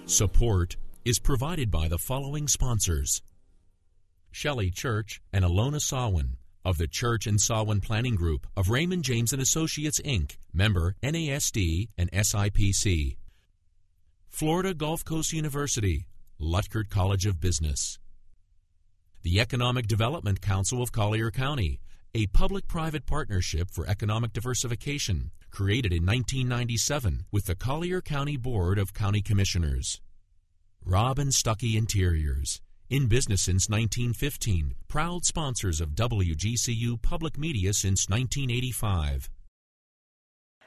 Support is provided by the following sponsors: Shelley Church and Alona Sawin of the Church and Sawin Planning Group of Raymond James & Associates, Inc., member NASD and SIPC. Florida Gulf Coast University, Lutgert College of Business. The Economic Development Council of Collier County, a public-private partnership for economic diversification, created in 1997 with the Collier County Board of County Commissioners. ROBB and STUCKY Interiors, in business since 1915, proud sponsors of WGCU Public Media since 1985.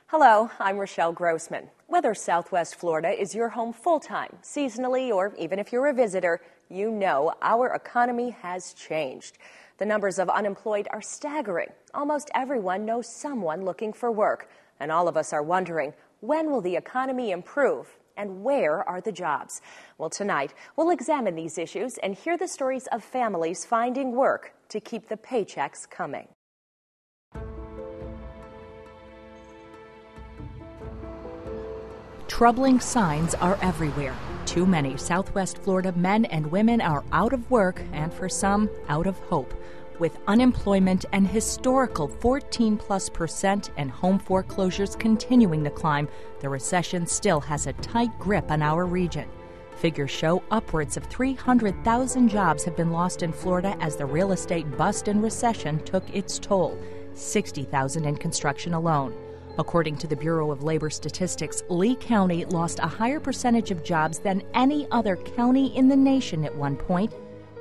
Hello, I'm Rachelle Grossman. Whether Southwest Florida is your home full-time, seasonally, or even if you're a visitor, you know our economy has changed. The numbers of unemployed are staggering. Almost everyone knows someone looking for work. And all of us are wondering, when will the economy improve? And where are the jobs? Well, tonight, we'll examine these issues and hear the stories of families finding work to keep the paychecks coming. Troubling signs are everywhere. Too many Southwest Florida men and women are out of work, and for some, out of hope. With unemployment and historical 14+% and home foreclosures continuing to climb, the recession still has a tight grip on our region. Figures show upwards of 300,000 jobs have been lost in Florida as the real estate bust and recession took its toll, 60,000 in construction alone. According to the Bureau of Labor Statistics, Lee County lost a higher percentage of jobs than any other county in the nation at one point.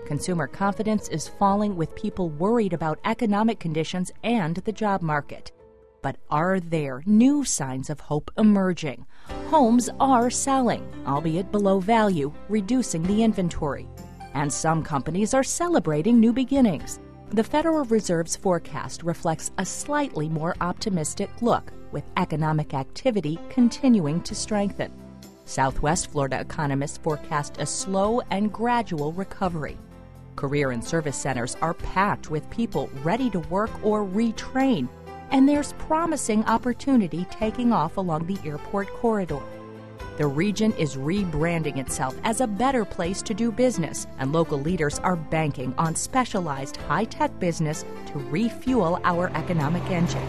Consumer confidence is falling, with people worried about economic conditions and the job market. But are there new signs of hope emerging? Homes are selling, albeit below value, reducing the inventory. And some companies are celebrating new beginnings. The Federal Reserve's forecast reflects a slightly more optimistic look, with economic activity continuing to strengthen. Southwest Florida economists forecast a slow and gradual recovery. Career and service centers are packed with people ready to work or retrain, and there's promising opportunity taking off along the airport corridor. The region is rebranding itself as a better place to do business, and local leaders are banking on specialized high-tech business to refuel our economic engine.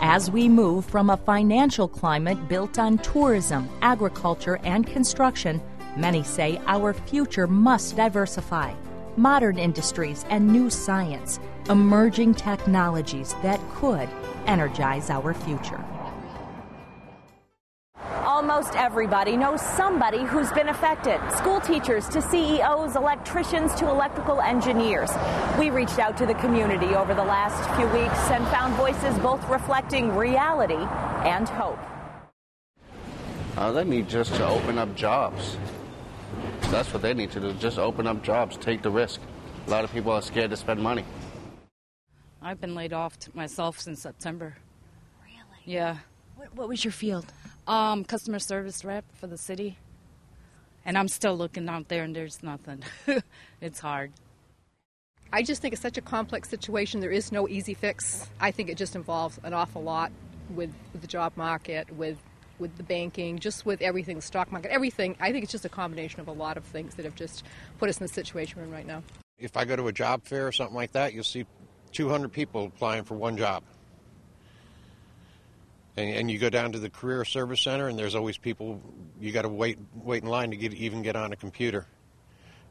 As we move from a financial climate built on tourism, agriculture, and construction, many say our future must diversify. Modern industries and new science, emerging technologies that could energize our future. Almost everybody knows somebody who's been affected. School teachers to CEOs, electricians to electrical engineers. We reached out to the community over the last few weeks and found voices both reflecting reality and hope. They need just to open up jobs. That's what they need to do, just open up jobs, take the risk. A lot of people are scared to spend money. I've been laid off myself since September. Really? Yeah. What was your field? Customer service rep for the city. And I'm still looking out there and there's nothing. It's hard. I just think it's such a complex situation. There is no easy fix. I think it just involves an awful lot with the job market, with the banking, just with everything, the stock market, everything. I think it's just a combination of a lot of things that have just put us in the situation we're in right now. If I go to a job fair or something like that, you'll see 200 people applying for one job. And you go down to the Career Service Center, and there's always people, you got to wait in line to even get on a computer.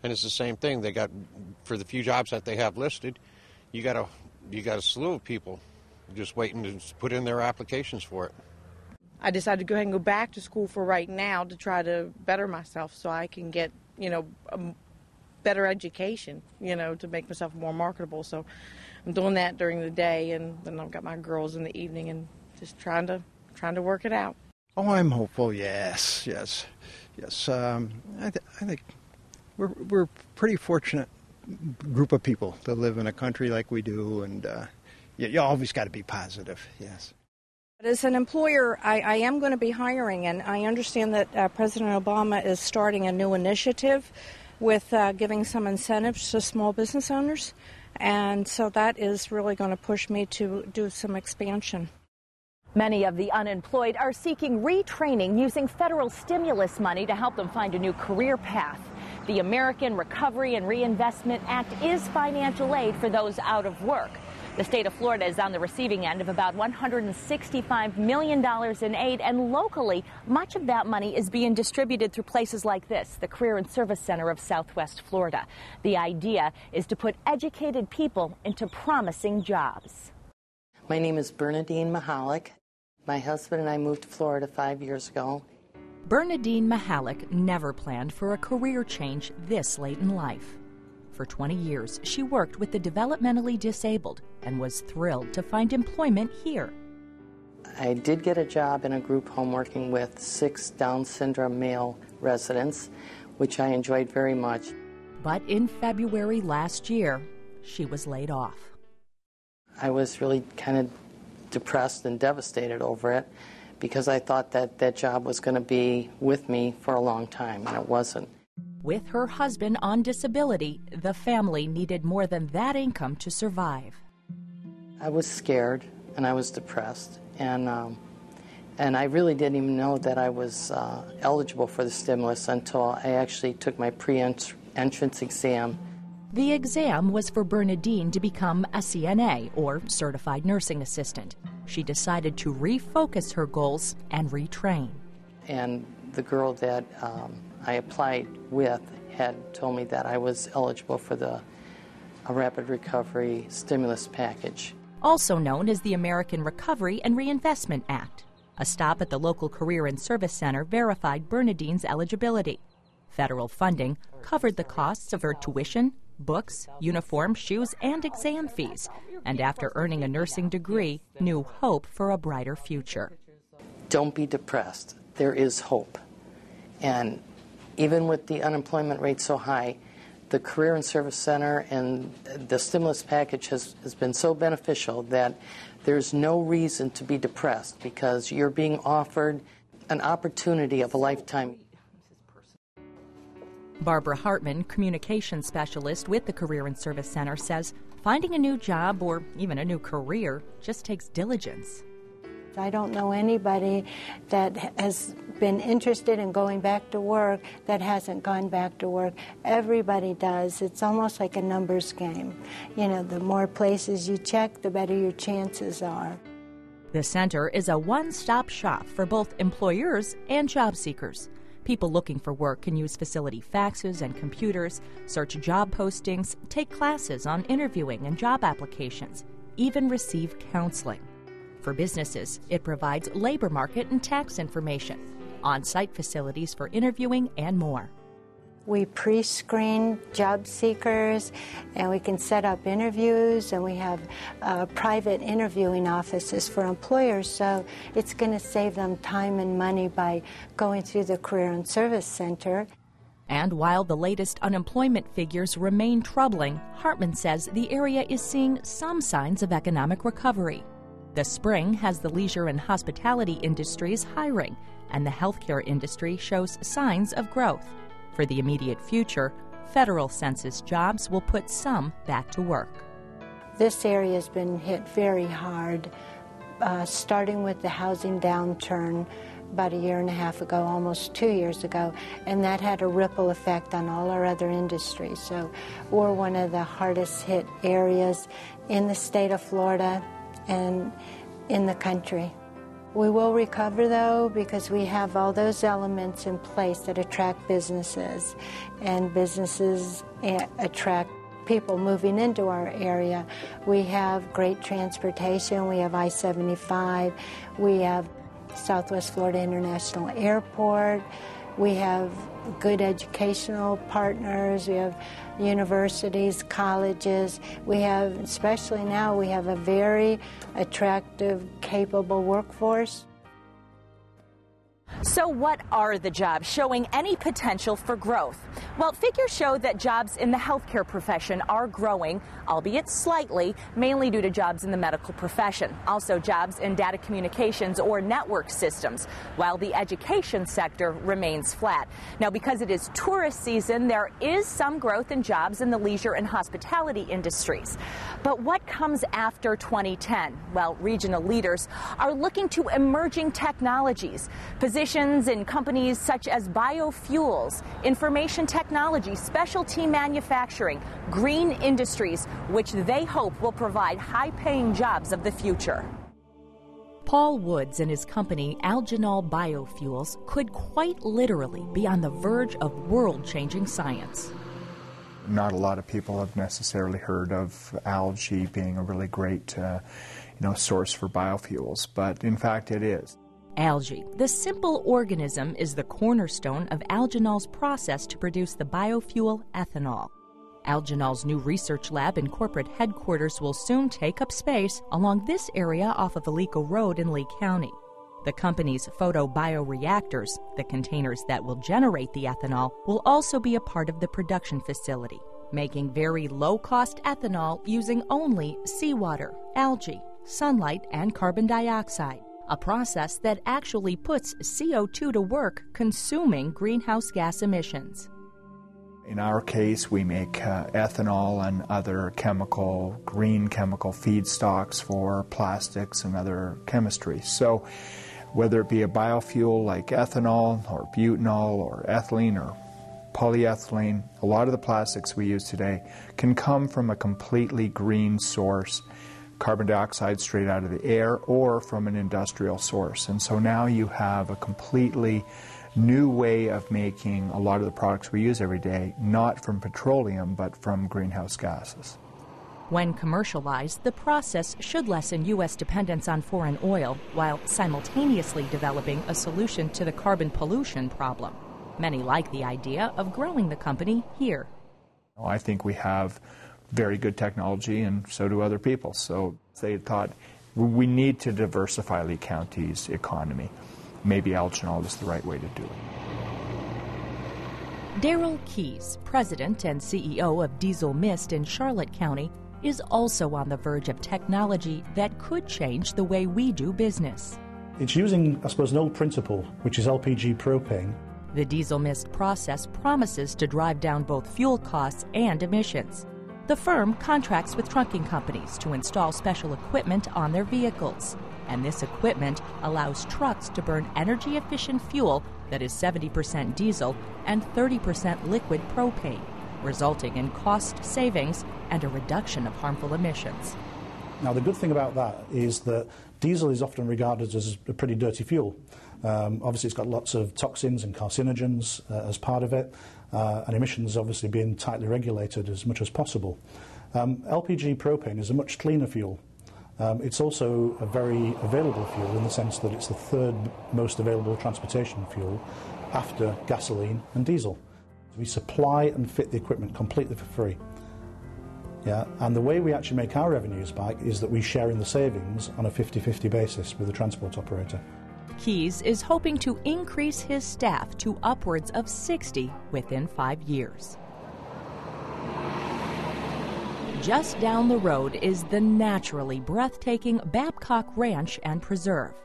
And it's the same thing. They got, for the few jobs that they have listed, you got a slew of people just waiting to put in their applications for it. I decided to go ahead and go back to school for right now to try to better myself so I can get, a better education, to make myself more marketable. So I'm doing that during the day, and then I've got my girls in the evening and just trying to work it out. Oh, I'm hopeful. Yes. I think we're a pretty fortunate group of people to live in a country like we do, and you always got to be positive. Yes. As an employer, I am going to be hiring, and I understand that President Obama is starting a new initiative with giving some incentives to small business owners, and so that is really going to push me to do some expansion. Many of the unemployed are seeking retraining using federal stimulus money to help them find a new career path. The American Recovery and Reinvestment Act is financial aid for those out of work. The state of Florida is on the receiving end of about $165 million in aid, and locally, much of that money is being distributed through places like this, the Career and Service Center of Southwest Florida. The idea is to put educated people into promising jobs. My name is Bernadine Mahalik. My husband and I moved to Florida 5 years ago. Bernadine Mahalik never planned for a career change this late in life. For 20 years, she worked with the developmentally disabled and was thrilled to find employment here. I did get a job in a group home working with 6 Down syndrome male residents, which I enjoyed very much. But in February last year, she was laid off. I was really kind of depressed and devastated over it because I thought that that job was going to be with me for a long time, and it wasn't. With her husband on disability, the family needed more than that income to survive. I was scared and I was depressed, and I really didn't even know that I was eligible for the stimulus until I actually took my pre-entrance exam. The exam was for Bernadine to become a CNA, or Certified Nursing Assistant. She decided to refocus her goals and retrain. And the girl that I applied with had told me that I was eligible for a rapid recovery stimulus package. Also known as the American Recovery and Reinvestment Act. A stop at the local Career and Service Center verified Bernadine's eligibility. Federal funding covered the costs of her tuition, books, uniform, shoes, and exam fees, and after earning a nursing degree, knew hope for a brighter future. Don't be depressed. There is hope. And even with the unemployment rate so high, the Career and Service Center and the stimulus package has been so beneficial that there's no reason to be depressed because you're being offered an opportunity of a lifetime. Barbara Hartman, communications specialist with the Career and Service Center, says finding a new job or even a new career just takes diligence. I don't know anybody that has been interested in going back to work that hasn't gone back to work. Everybody does. It's almost like a numbers game. You know, the more places you check, the better your chances are. The center is a one-stop shop for both employers and job seekers. People looking for work can use facility faxes and computers, search job postings, take classes on interviewing and job applications, even receive counseling. For businesses, it provides labor market and tax information, on-site facilities for interviewing, and more. We pre-screen job seekers, and we can set up interviews, and we have private interviewing offices for employers, so it's going to save them time and money by going through the Career and Service Center. And while the latest unemployment figures remain troubling, Hartman says the area is seeing some signs of economic recovery. The spring has the leisure and hospitality industries hiring, and the healthcare industry shows signs of growth. For the immediate future, federal census jobs will put some back to work. This area has been hit very hard, starting with the housing downturn about a year and a half ago, almost 2 years ago, and that had a ripple effect on all our other industries. So we're one of the hardest hit areas in the state of Florida and in the country. We will recover, though, because we have all those elements in place that attract businesses, and businesses attract people moving into our area. We have great transportation. We have I-75. We have Southwest Florida International Airport. We have good educational partners. We have universities, colleges. We have, especially now, we have a very attractive, capable workforce. So what are the jobs showing any potential for growth? Well, figures show that jobs in the healthcare profession are growing, albeit slightly, mainly due to jobs in the medical profession. Also jobs in data communications or network systems, while the education sector remains flat. Now, because it is tourist season, there is some growth in jobs in the leisure and hospitality industries. But what comes after 2010? Well, regional leaders are looking to emerging technologies, positions in companies such as biofuels, information technology, specialty manufacturing, green industries, which they hope will provide high-paying jobs of the future. Paul Woods and his company, Algenol Biofuels, could quite literally be on the verge of world-changing science. Not a lot of people have necessarily heard of algae being a really great source for biofuels, but in fact it is. Algae, the simple organism, is the cornerstone of Algenol's process to produce the biofuel ethanol. Algenol's new research lab and corporate headquarters will soon take up space along this area off of Alico Road in Lee County. The company's photobioreactors, the containers that will generate the ethanol, will also be a part of the production facility, making very low-cost ethanol using only seawater, algae, sunlight, and carbon dioxide, a process that actually puts CO2 to work consuming greenhouse gas emissions. In our case, we make ethanol and other green chemical feedstocks for plastics and other chemistries. So whether it be a biofuel like ethanol or butanol or ethylene or polyethylene, a lot of the plastics we use today can come from a completely green source, carbon dioxide straight out of the air, or from an industrial source. And so now you have a completely new way of making a lot of the products we use every day, not from petroleum, but from greenhouse gases. When commercialized, the process should lessen U.S. dependence on foreign oil while simultaneously developing a solution to the carbon pollution problem. Many like the idea of growing the company here. I think we have very good technology, and so do other people. So they thought, we need to diversify Lee County's economy. Maybe Algenol is the right way to do it. Darrell Keyes, president and CEO of Diesel Mist in Charlotte County, is also on the verge of technology that could change the way we do business. It's using, I suppose, an old principle, which is LPG propane. The Diesel Mist process promises to drive down both fuel costs and emissions. The firm contracts with trunking companies to install special equipment on their vehicles, and this equipment allows trucks to burn energy-efficient fuel that is 70% diesel and 30% liquid propane, resulting in cost savings and a reduction of harmful emissions. Now, the good thing about that is that diesel is often regarded as a pretty dirty fuel. Obviously, it's got lots of toxins and carcinogens as part of it, and emissions obviously being tightly regulated as much as possible. LPG propane is a much cleaner fuel. It's also a very available fuel in the sense that it's the third most available transportation fuel after gasoline and diesel. We supply and fit the equipment completely for free. Yeah, and the way we actually make our revenues back is that we share in the savings on a 50-50 basis with the transport operator. Keyes is hoping to increase his staff to upwards of 60 within 5 years. Just down the road is the naturally breathtaking Babcock Ranch and Preserve.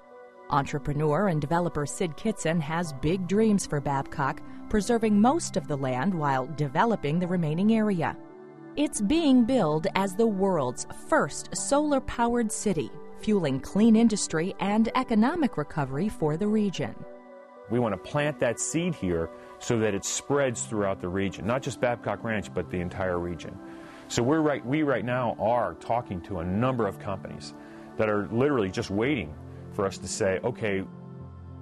Entrepreneur and developer Sid Kitson has big dreams for Babcock, preserving most of the land while developing the remaining area. It's being billed as the world's first solar-powered city, fueling clean industry and economic recovery for the region. We want to plant that seed here so that it spreads throughout the region, not just Babcock Ranch, but the entire region. So we right now are talking to a number of companies that are literally just waiting for us to say, okay.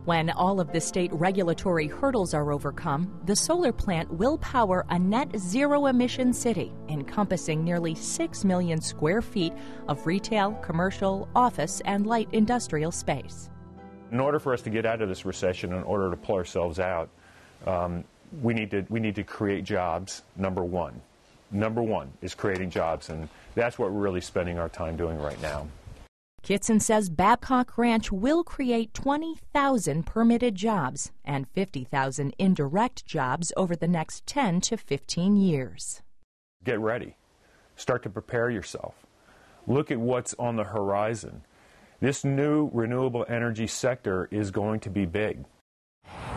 When all of the state regulatory hurdles are overcome, the solar plant will power a net zero emission city encompassing nearly 6 million square feet of retail, commercial, office, and light industrial space. In order for us to get out of this recession, in order to pull ourselves out, we need to create jobs, number one. Number one is creating jobs, and that's what we're really spending our time doing right now. Kitson says Babcock Ranch will create 20,000 permitted jobs and 50,000 indirect jobs over the next 10 to 15 years. Get ready. Start to prepare yourself. Look at what's on the horizon. This new renewable energy sector is going to be big.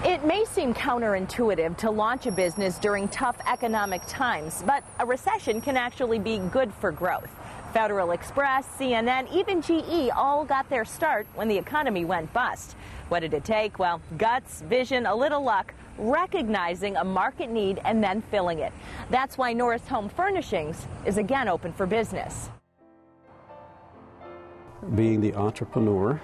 It may seem counterintuitive to launch a business during tough economic times, but a recession can actually be good for growth. Federal Express, CNN, even GE all got their start when the economy went bust. What did it take? Well, guts, vision, a little luck, recognizing a market need and then filling it. That's why NORRIS Home Furnishings is again open for business. Being the entrepreneur,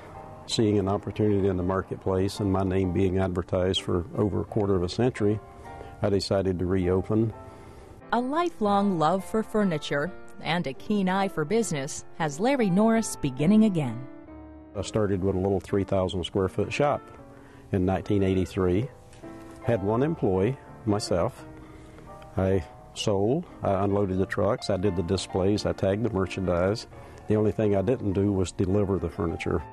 seeing an opportunity in the marketplace, and my name being advertised for over a quarter of a century, I decided to reopen. A lifelong love for furniture and a keen eye for business has Larry Norris beginning again. I started with a little 3,000 square foot shop in 1983. Had one employee, myself. I sold, I unloaded the trucks, I did the displays, I tagged the merchandise. The only thing I didn't do was deliver the furniture.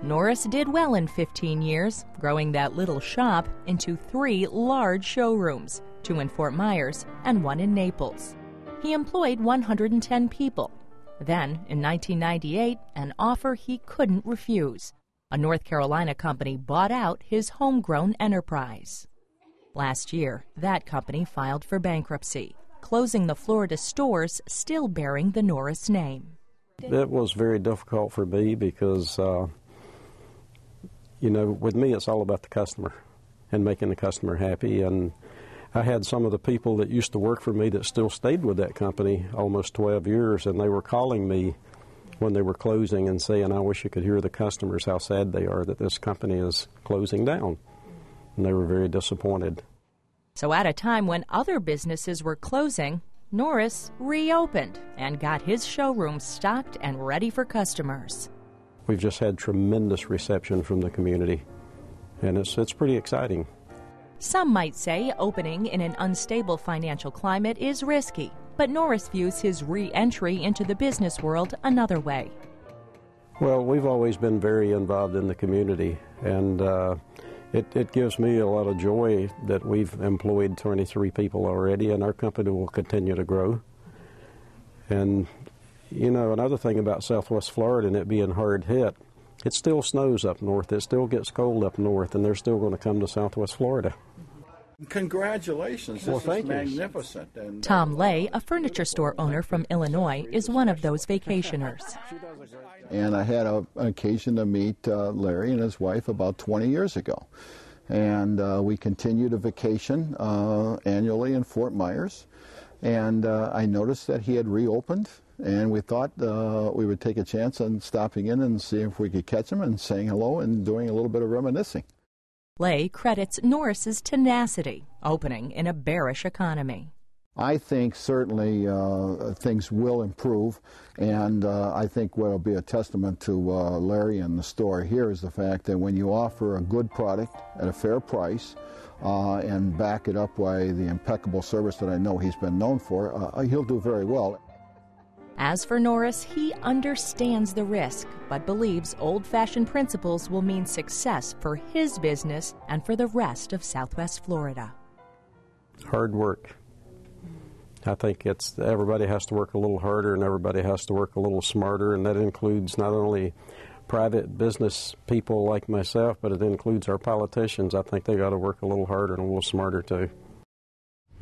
Norris did well in 15 years, growing that little shop into 3 large showrooms, 2 in Fort Myers and 1 in Naples. He employed 110 people. Then, in 1998, an offer he couldn't refuse. A North Carolina company bought out his homegrown enterprise. Last year, that company filed for bankruptcy, closing the Florida stores still bearing the Norris name. It was very difficult for me because, with me it's all about the customer and making the customer happy. And I had some of the people that used to work for me that still stayed with that company almost 12 years, and they were calling me when they were closing and saying, I wish you could hear the customers how sad they are that this company is closing down. And they were very disappointed. So at a time when other businesses were closing, Norris reopened and got his showroom stocked and ready for customers. We've just had tremendous reception from the community, and it's pretty exciting. Some might say opening in an unstable financial climate is risky, but Norris views his re-entry into the business world another way. Well, we've always been very involved in the community, and it gives me a lot of joy that we've employed 23 people already, and our company will continue to grow. And, another thing about Southwest Florida and it being hard hit, it still snows up north, it still gets cold up north, and they're still going to come to Southwest Florida. Congratulations. This is magnificent. And, Tom Lay, a furniture store owner from Illinois, is one of those vacationers. And I had an occasion to meet Larry and his wife about 20 years ago. And we continued a vacation annually in Fort Myers. And I noticed that he had reopened, and we thought we would take a chance on stopping in and see if we could catch him and saying hello and doing a little bit of reminiscing. Lay credits Norris's tenacity, opening in a bearish economy. I think certainly things will improve, and I think what will be a testament to Larry and the store here is the fact that when you offer a good product at a fair price and back it up by the impeccable service that I know he's been known for, he'll do very well. As for Norris, he understands the risk, but believes old-fashioned principles will mean success for his business and for the rest of Southwest Florida. Hard work. I think everybody has to work a little harder and everybody has to work a little smarter, and that includes not only private business people like myself, but it includes our politicians. I think they got to work a little harder and a little smarter too.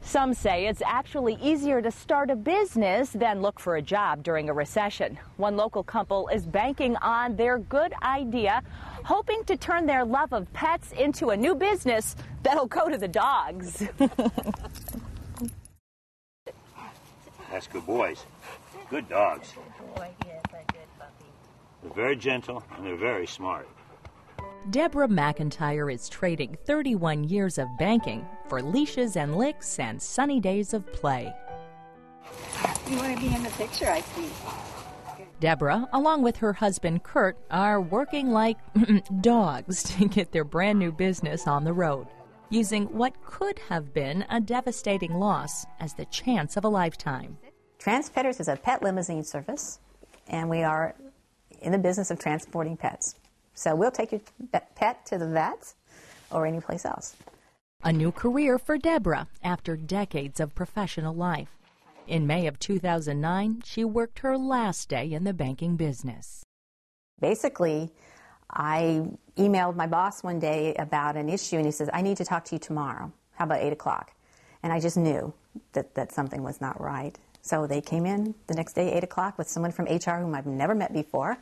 Some say it's actually easier to start a business than look for a job during a recession. One local couple is banking on their good idea, hoping to turn their love of pets into a new business that'll go to the dogs. That's good boys. Good dogs. They're very gentle and they're very smart. Deborah McIntyre is trading 31 years of banking for leashes and licks and sunny days of play. You want to be in the picture, I see. Deborah, along with her husband Kurt, are working like dogs to get their brand new business on the road, using what could have been a devastating loss as the chance of a lifetime. Transpetters is a pet limousine service, and we are in the business of transporting pets. So we'll take your pet to the vet or any place else. A new career for Deborah after decades of professional life. In May of 2009, she worked her last day in the banking business. Basically, I emailed my boss one day about an issue, and he says, I need to talk to you tomorrow. How about 8 o'clock? And I just knew that something was not right. So they came in the next day, 8 o'clock, with someone from HR whom I've never met before,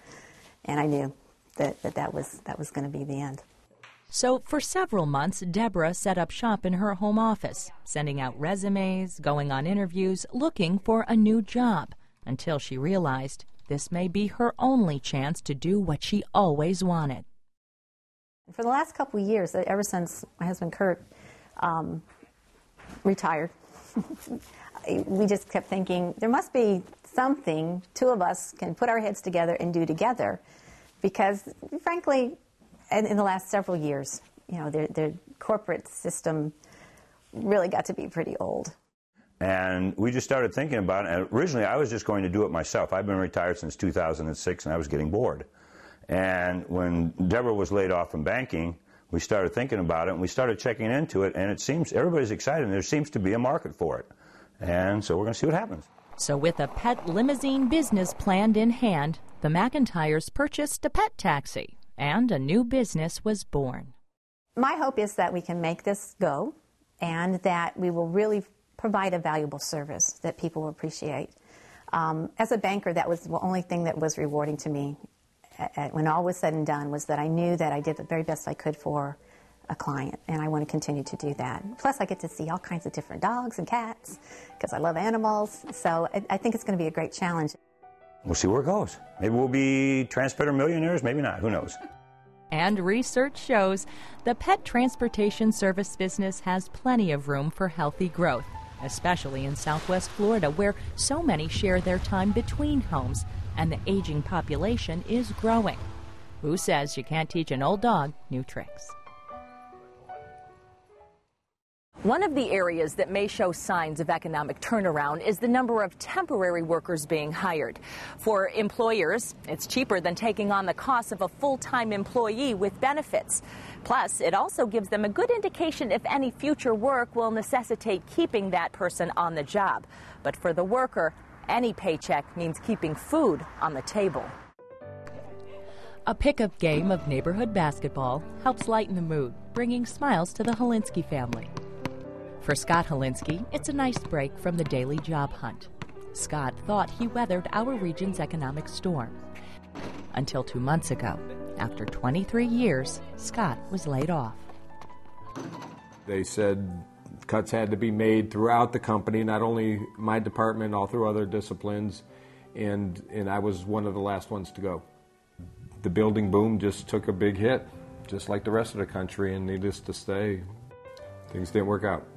and I knew that was going to be the end. So for several months, Deborah set up shop in her home office, sending out resumes, going on interviews, looking for a new job, until she realized this may be her only chance to do what she always wanted. For the last couple of years, ever since my husband Kurt retired, we just kept thinking there must be something two of us can put our heads together and do together, because frankly, in the last several years, the corporate system really got to be pretty old. And we just started thinking about it. And originally, I was just going to do it myself. I've been retired since 2006, and I was getting bored. And when Deborah was laid off from banking, we started thinking about it, and we started checking into it, and it seems everybody's excited, and there seems to be a market for it. And so we're going to see what happens. So with a pet limousine business planned in hand, the McIntyres purchased a pet taxi, and a new business was born. My hope is that we can make this go, and that we will really provide a valuable service that people will appreciate. As a banker, that was the only thing that was rewarding to me when all was said and done, was that I knew that I did the very best I could for a client, and I want to continue to do that. Plus, I get to see all kinds of different dogs and cats, because I love animals, so I think it's going to be a great challenge. We'll see where it goes. Maybe we'll be transporter millionaires, maybe not, who knows. And research shows the pet transportation service business has plenty of room for healthy growth, especially in Southwest Florida, where so many share their time between homes and the aging population is growing. Who says you can't teach an old dog new tricks? One of the areas that may show signs of economic turnaround is the number of temporary workers being hired. For employers, it's cheaper than taking on the cost of a full-time employee with benefits. Plus, it also gives them a good indication if any future work will necessitate keeping that person on the job. But for the worker, any paycheck means keeping food on the table. A pickup game of neighborhood basketball helps lighten the mood, bringing smiles to the Holinsky family. For Scott Holinsky, it's a nice break from the daily job hunt. Scott thought he weathered our region's economic storm. Until 2 months ago, after 23 years, Scott was laid off. They said cuts had to be made throughout the company, not only my department, all through other disciplines, and I was one of the last ones to go. The building boom just took a big hit, just like the rest of the country, and needless to say, things didn't work out.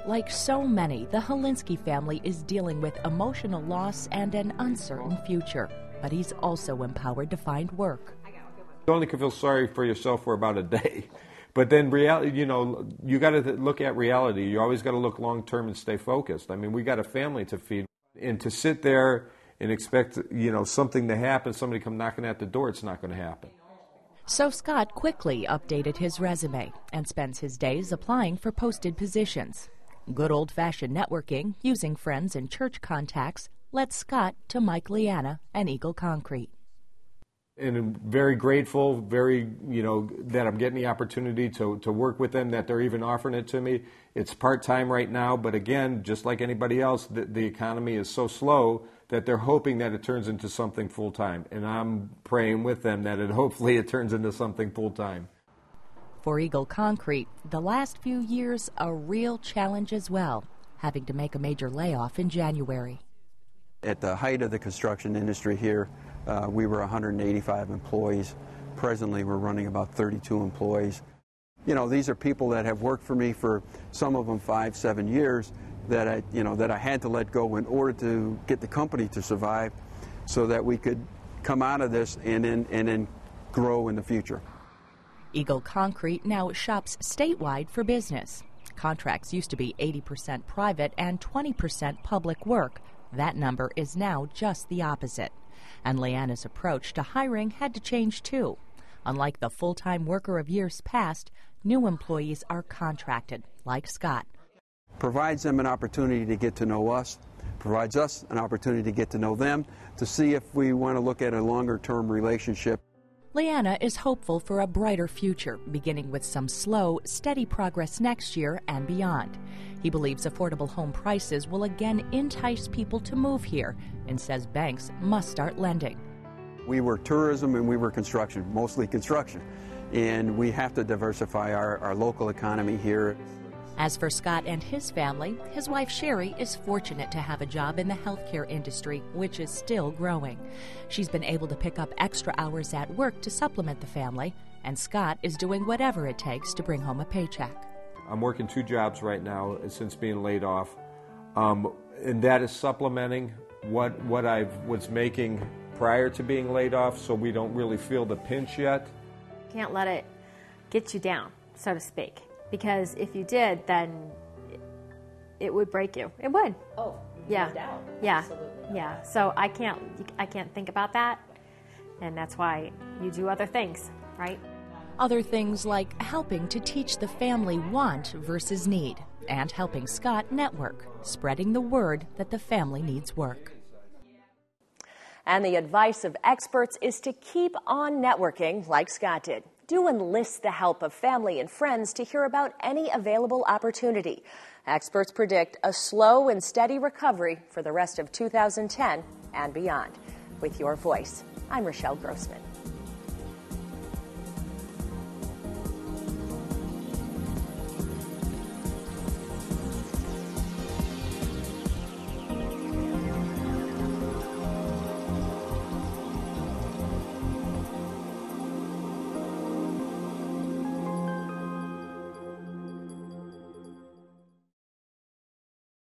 Like so many, the Holinsky family is dealing with emotional loss and an uncertain future, but he's also empowered to find work. You only can feel sorry for yourself for about a day, but then reality, you got to look at reality. You always got to look long term and stay focused. I mean, we got a family to feed, and to sit there and expect, something to happen, somebody come knocking at the door, it's not going to happen. So Scott quickly updated his resume and spends his days applying for posted positions. Good old-fashioned networking, using friends and church contacts, led Scott to Mike Liana and Eagle Concrete. And I'm very grateful, that I'm getting the opportunity to work with them, that they're even offering it to me. It's part-time right now, but again, just like anybody else, the economy is so slow that they're hoping that it turns into something full-time. And I'm praying with them that hopefully it turns into something full-time. For Eagle Concrete, the last few years a real challenge as well, having to make a major layoff in January. At the height of the construction industry here, we were 185 employees. Presently, we're running about 32 employees. These are people that have worked for me for, some of them, 5-7 years, that I had to let go in order to get the company to survive, so that we could come out of this and then grow in the future. Eagle Concrete now shops statewide for business. Contracts used to be 80% private and 20% public work. That number is now just the opposite. And Leanna's approach to hiring had to change too. Unlike the full-time worker of years past, new employees are contracted, like Scott. Provides them an opportunity to get to know us, provides us an opportunity to get to know them, to see if we want to look at a longer-term relationship. Leanna is hopeful for a brighter future, beginning with some slow, steady progress next year and beyond. He believes affordable home prices will again entice people to move here and says banks must start lending. We were tourism and we were construction, mostly construction, and we have to diversify our local economy here. As for Scott and his family, his wife Sherry is fortunate to have a job in the healthcare industry, which is still growing. She's been able to pick up extra hours at work to supplement the family, and Scott is doing whatever it takes to bring home a paycheck. I'm working 2 jobs right now since being laid off, and that is supplementing what I was making prior to being laid off, so we don't really feel the pinch yet. Can't let it get you down, so to speak. Because if you did, then it would break you. It would. Oh, yeah. No doubt. Yeah. Absolutely. Yeah. So I can't think about that, and that's why you do other things, right? Other things like helping to teach the family want versus need, and helping Scott network, spreading the word that the family needs work. And the advice of experts is to keep on networking like Scott did. Do enlist the help of family and friends to hear about any available opportunity. Experts predict a slow and steady recovery for the rest of 2010 and beyond. With Your Voice, I'm Rachelle Grossman.